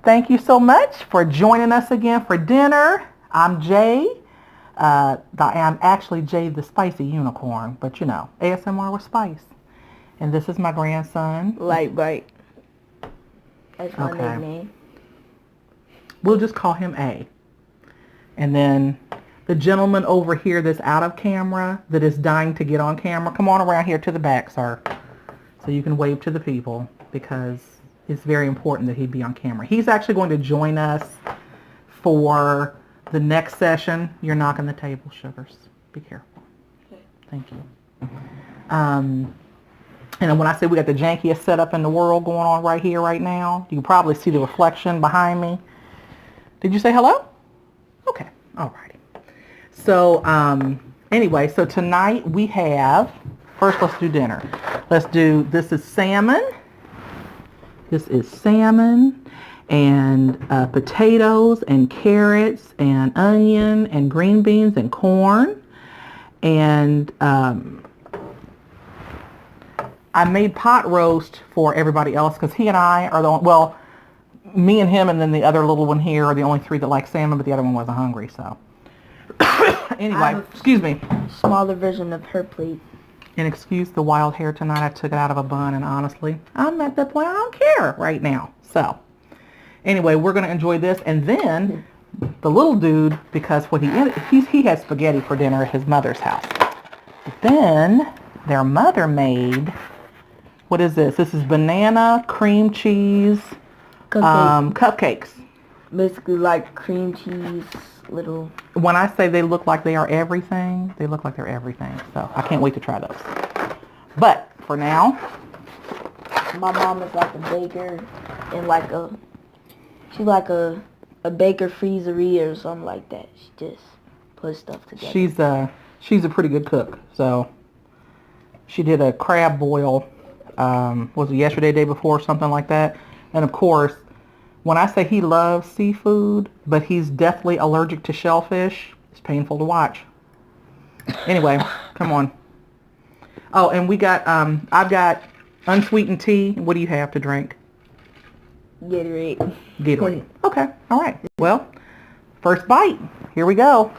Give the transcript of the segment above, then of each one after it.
Thank you so much for joining us again for dinner. I'm Jay. I'm actually Jay the Spicy Unicorn, but you know, ASMR with spice. And this is my grandson. Light Bright. That's my nickname. We'll just call him A. And then the gentleman over here that's out of camera, that is dying to get on camera, come on around here to the back, sir. So you can wave to the people because it's very important that he be on camera. He's actually going to join us for the next session. You're knocking the table, sugars. Be careful. Okay. Thank you. And when I say we got the jankiest setup in the world going on right here, right now, you can probably see the reflection behind me. Did you say hello? Okay. Alrighty. So, anyway, so tonight we have, first let's do dinner. This is salmon. This is salmon and potatoes and carrots and onion and green beans and corn. And I made pot roast for everybody else because he and I are me and him and then the other little one here are the only three that like salmon, but the other one wasn't hungry, so. Anyway, excuse me. Smaller version of her plate. And excuse the wild hair tonight. I took it out of a bun, and honestly, I'm at that point I don't care right now. So, anyway, we're going to enjoy this. And then the little dude, because what he had spaghetti for dinner at his mother's house. Then their mother made, what is this? This is banana, cream cheese, cupcakes. Basically like cream cheese, little. When I say they look like they are everything, they look like they're everything. So I can't wait to try those. But for now, my mom is like a baker and she's like a baker freezeria or something like that. She just puts stuff together. She's a pretty good cook. So she did a crab boil, was it yesterday, day before, something like that. And of course, when I say he loves seafood, but he's deathly allergic to shellfish, it's painful to watch. Anyway, come on. Oh, and I've got unsweetened tea. What do you have to drink? Gatorade. Okay, all right. Well, first bite. Here we go.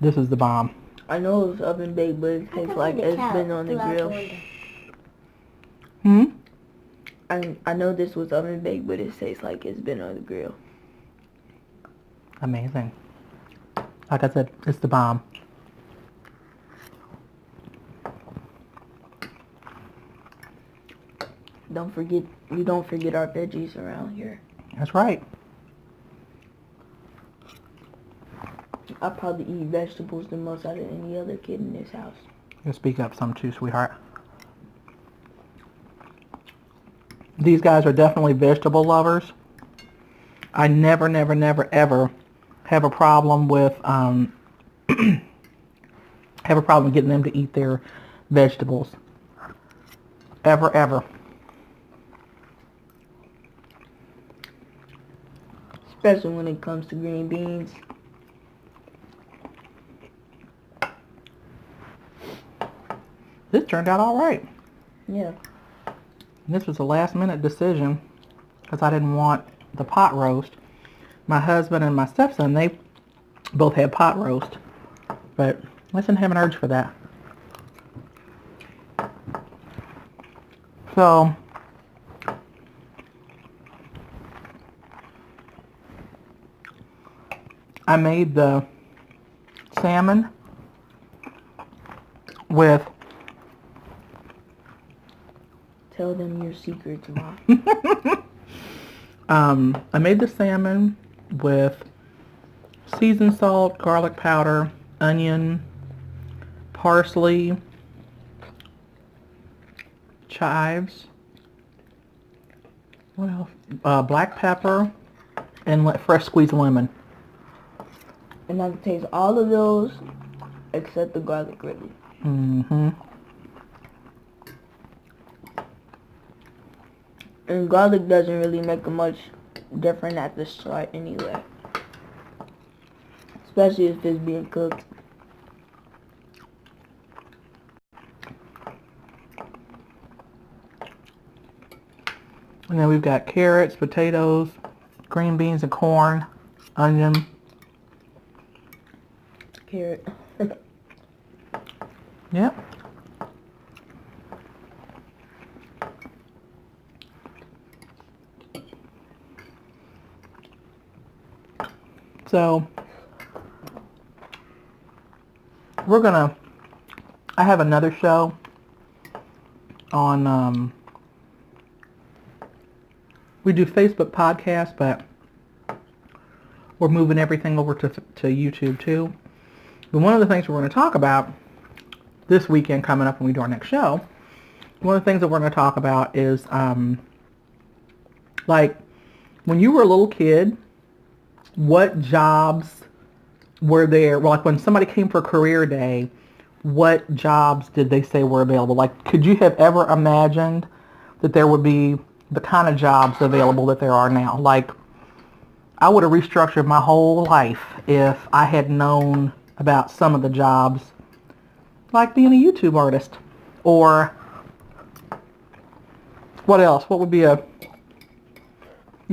This is the bomb. I know it's oven baked, but it tastes like it's been on the grill. I know this was oven baked, but it tastes like it's been on the grill. Amazing. Like I said, it's the bomb. You don't forget our veggies around here. That's right. I probably eat vegetables the most out of any other kid in this house. You speak up some too, sweetheart. These guys are definitely vegetable lovers. I never, ever have a problem with getting them to eat their vegetables. Ever. Especially when it comes to green beans. This turned out all right. Yeah. This was a last minute decision because I didn't want the pot roast. My husband and my stepson, they both had pot roast, but I didn't have an urge for that. So, I made the salmon with... Tell them your secrets, Mom. I made the salmon with seasoned salt, garlic powder, onion, parsley, chives, what else? Black pepper, and fresh squeezed lemon. And I can taste all of those except the garlic, really. And garlic doesn't really make a much difference at the start anyway. especially if it's being cooked. And then we've got carrots, potatoes, green beans and corn, onion. Carrot. Yep. So I have another show on, we do Facebook podcasts, but we're moving everything over to YouTube too. But one of the things we're going to talk about this weekend coming up when we do our next show, one of the things that we're going to talk about is, like, when you were a little kid, what jobs were there? Well, like when somebody came for career day, what jobs did they say were available? Like, could you have ever imagined that there would be the kind of jobs available that there are now? Like, I would have restructured my whole life if I had known about some of the jobs, like being a YouTube artist, or what else? What would be you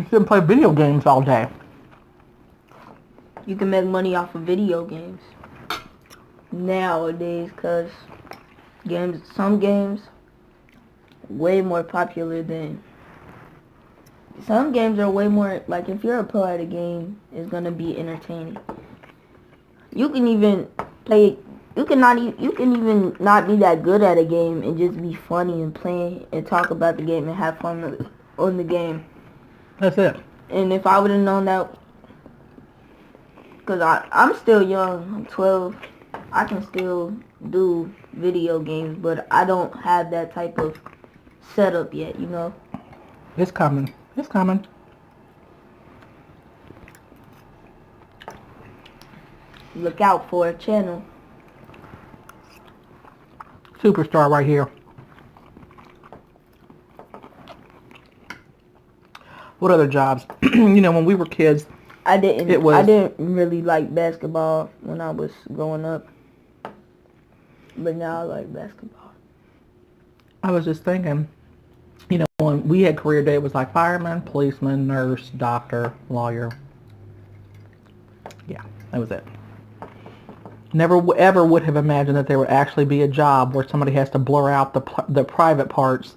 shouldn't play video games all day. You can make money off of video games nowadays, because some games way more popular than some games are way more, like, if you're a pro at a game, it's gonna be entertaining. You can even not be that good at a game and just be funny and play and talk about the game and have fun on the game. That's it. And if I would have known that, because I'm still young, I'm 12, I can still do video games, but I don't have that type of setup yet, you know? It's coming. It's coming. Look out for a channel. Superstar right here. What other jobs? You know, when we were kids, I didn't really like basketball when I was growing up, but now I like basketball. I was just thinking, you know, when we had career day, it was like fireman, policeman, nurse, doctor, lawyer. Yeah, that was it. Never ever would have imagined that there would actually be a job where somebody has to blur out the private parts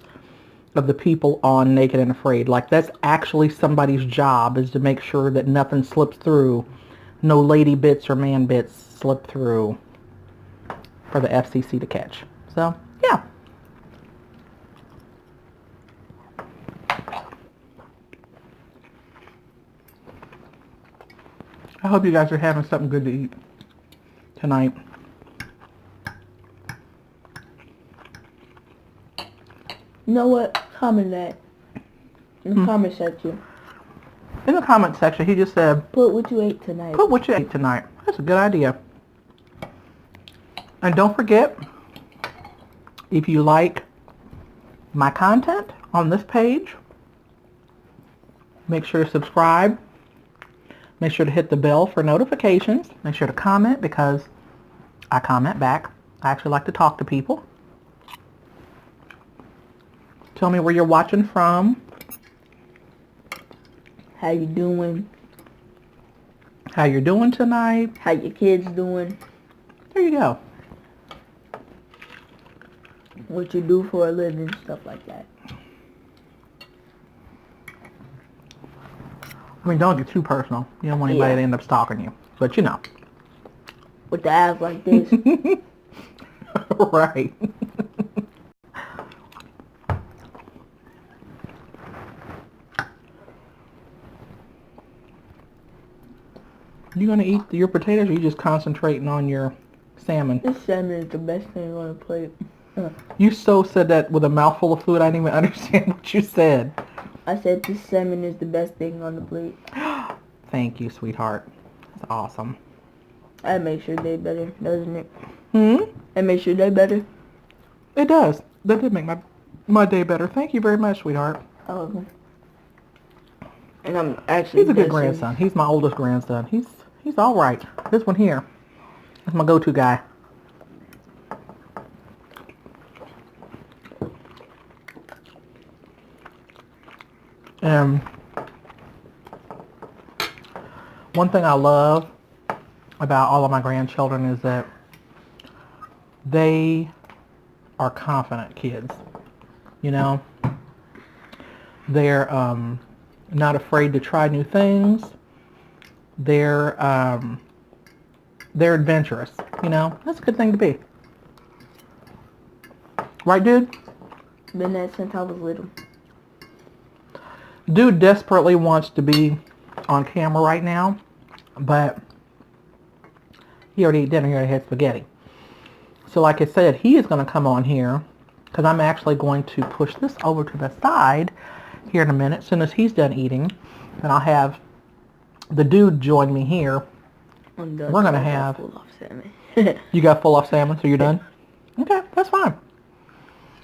of the people on Naked and Afraid. Like, that's actually somebody's job, is to make sure that nothing slips through. No lady bits or man bits slip through for the FCC to catch. So, yeah. I hope you guys are having something good to eat tonight. You know what? Comment that in the comment section. In the comment section, he just said, Put what you ate tonight. put what you ate tonight. That's a good idea. And don't forget, if you like my content on this page, make sure to subscribe. Make sure to hit the bell for notifications. Make sure to comment, because I comment back. I actually like to talk to people. Tell me where you're watching from. How you doing? How you're doing tonight. How your kids doing? There you go. What you do for a living, stuff like that. I mean, don't get too personal. You don't want anybody to end up stalking you. But you know. With the ass like this. Right. You gonna eat your potatoes, or you just concentrating on your salmon? This salmon is the best thing on the plate. You so said that with a mouthful of food, I didn't even understand what you said. I said this salmon is the best thing on the plate. Thank you, sweetheart. That's awesome. That makes your day better, doesn't it? That makes your day better? It does. That did make my day better. Thank you very much, sweetheart. Oh. And I'm actually He's a good grandson. He's my oldest grandson. He's all right. This one here is my go-to guy. And one thing I love about all of my grandchildren is that they are confident kids. You know, they're not afraid to try new things. They're adventurous. You know, that's a good thing to be. Right, dude? Been that since I was little. Dude desperately wants to be on camera right now, but he already ate dinner. He already had spaghetti. So like I said, he is going to come on here because I'm actually going to push this over to the side here in a minute. As soon as he's done eating, then I'll have the dude join me here. We're going to have... Full off salmon. You got full off salmon, so you're done? Okay, that's fine.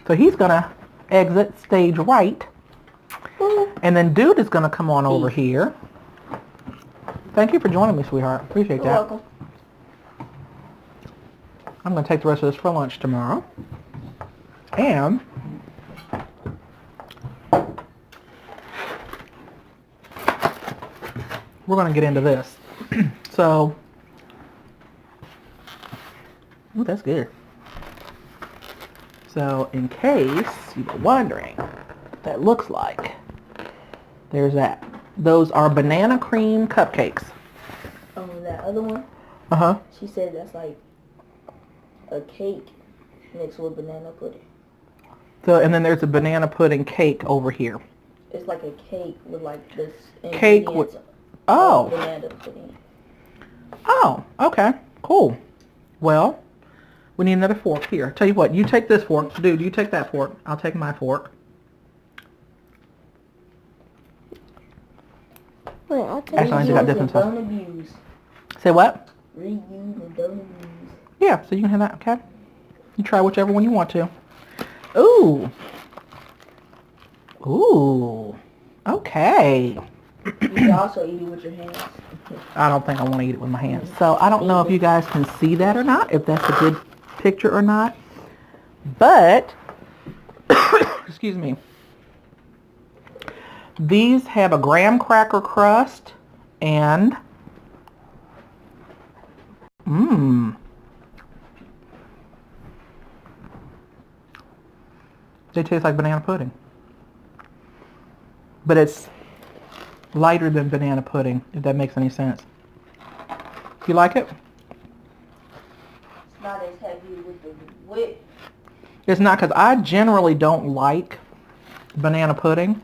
So he's going to exit stage right. And then dude is going to come on over here. Thank you for joining me, sweetheart. Appreciate that. You're welcome. I'm going to take the rest of this for lunch tomorrow. And we're going to get into this. So, ooh, that's good. So, in case you were wondering what that looks like, there's that. Those are banana cream cupcakes. Oh, that other one? Uh-huh. She said that's like a cake mixed with banana pudding. So, and then there's a banana pudding cake over here. It's like a cake with like this Cake with... Oh. Banana pudding. Oh, okay. Cool. Well, we need another fork here. Tell you what, you take this fork. Dude, you take that fork. I'll take my fork. Wait, I'll take Actually, I just got different stuff. Don't abuse. Say what? Reuse and don't abuse. Yeah, so you can have that, okay? You try whichever one you want to. Ooh. Ooh. Okay. You can also eat it with your hands. I don't think I want to eat it with my hands. So I don't know if you guys can see that or not, if that's a good picture or not. But, excuse me, these have a graham cracker crust and, they taste like banana pudding. But it's lighter than banana pudding, if that makes any sense. You like it? It's not as heavy with the whip. It's not, because I generally don't like banana pudding.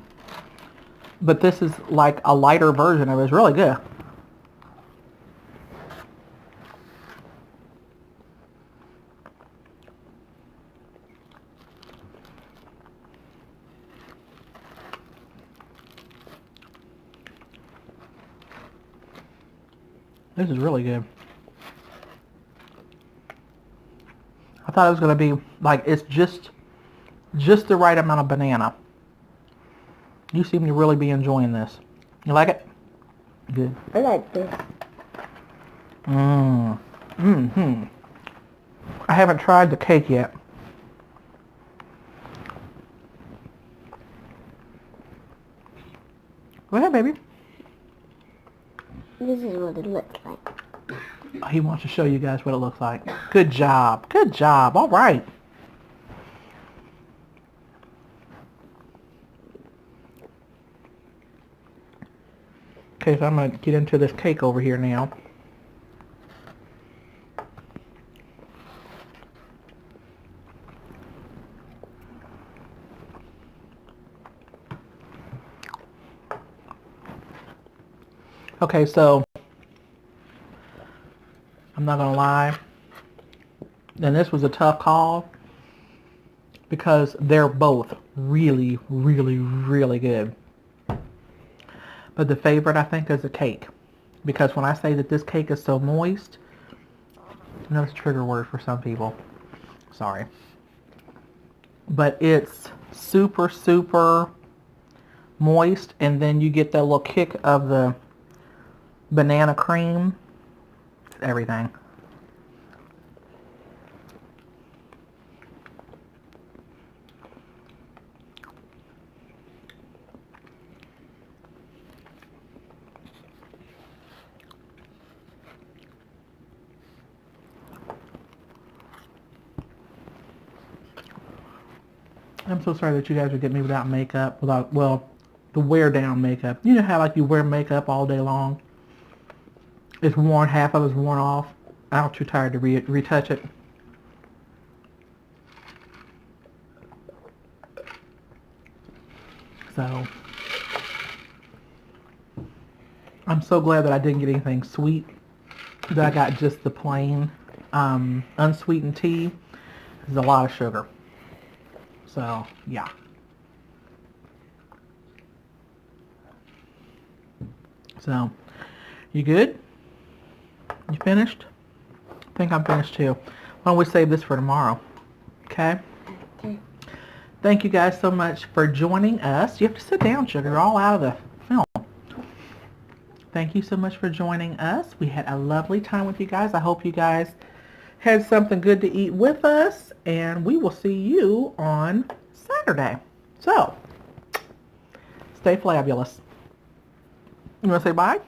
But this is like a lighter version of it. It's really good. This is really good. I thought it was going to be like, it's just the right amount of banana. You seem to really be enjoying this. You like it? Good. I like this. Mm-hmm. I haven't tried the cake yet. Go ahead, baby. This is what it looks like. He wants to show you guys what it looks like. Good job. Good job. All right. Okay, so I'm going to get into this cake over here now. Okay, so I'm not gonna lie, and this was a tough call because they're both really, really, really good. But the favorite, I think, is the cake, because when I say that this cake is so moist, I know it's a trigger word for some people. Sorry, but it's super, super moist, and then you get that little kick of the banana cream everything. I'm so sorry that you guys would get me without makeup, well, the wear down makeup. You know how like you wear makeup all day long? It's worn, half of it's worn off. I'm too tired to retouch it. So, I'm so glad that I didn't get anything sweet. That I got just the plain unsweetened tea. There's a lot of sugar. So, yeah. So, you good? You finished? I think I'm finished too. Why don't we save this for tomorrow? Okay? Okay. Thank you guys so much for joining us. You have to sit down, sugar. You're all out of the film. Thank you so much for joining us. We had a lovely time with you guys. I hope you guys had something good to eat with us. And we will see you on Saturday. So, stay fabulous. You want to say bye?